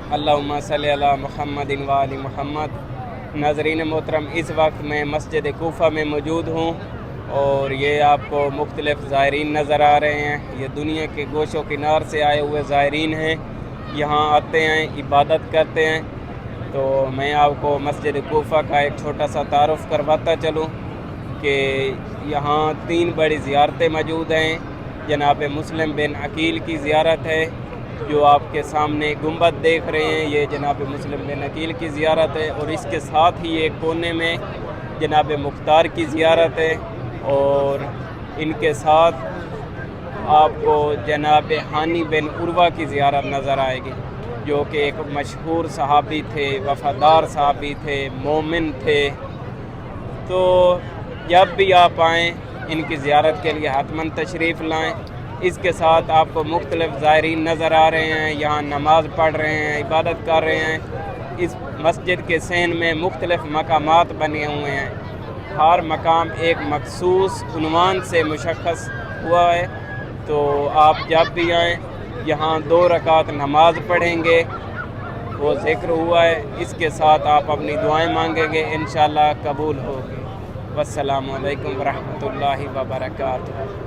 अल्लाहुम्मा सल्ली अला मुहम्मद व आलि मुहम्मद। नाज़रीन मोहतरम, इस वक्त मैं मस्जिद कूफा में मौजूद हूँ और ये आपको मुख्तलिफ़ ज़ायरीन नज़र आ रहे हैं। ये दुनिया के गोशो किनार से आए हुए ज़ायरीन हैं, यहाँ आते हैं, इबादत करते हैं। तो मैं आपको मस्जिद कूफा का एक छोटा सा तारुफ़ करवाता चलूँ कि यहाँ 3 बड़ी ज़ियारतें मौजूद हैं। जनाब मुस्लिम बिन अकील की ज़ियारत है, जो आपके सामने गुंबद देख रहे हैं, ये जनाब मुस्लिम बिन अकील की ज़ियारत है। और इसके साथ ही एक कोने में जनाब मुख्तार की ज़ियारत है और इनके साथ आपको जनाब हानी बिन उर्वा की ज़ियारत नज़र आएगी, जो कि एक मशहूर सहाबी थे, वफ़ादार सहाबी थे, मोमिन थे। तो जब भी आप आएँ, इनकी ज़ियारत के लिए हतमन तशरीफ़ लाएँ। इसके साथ आपको मुख्तलिफ़ ज़ायरीन नज़र आ रहे हैं, यहाँ नमाज़ पढ़ रहे हैं, इबादत कर रहे हैं। इस मस्जिद के सहन में मुख्तलिफ़ मकामात बने हुए हैं, हर मकाम एक मखसूस उन्वान से मुशख़्ख़स हुआ है। तो आप जब भी आएँ, यहाँ 2 रकात नमाज़ पढ़ेंगे, वो ज़िक्र हुआ है, इसके साथ आप अपनी दुआएं मांगेंगे, इंशाअल्लाह कबूल होगी। वस्सलामु अलैकुम वरहमतुल्लाहि व बरकातुहू।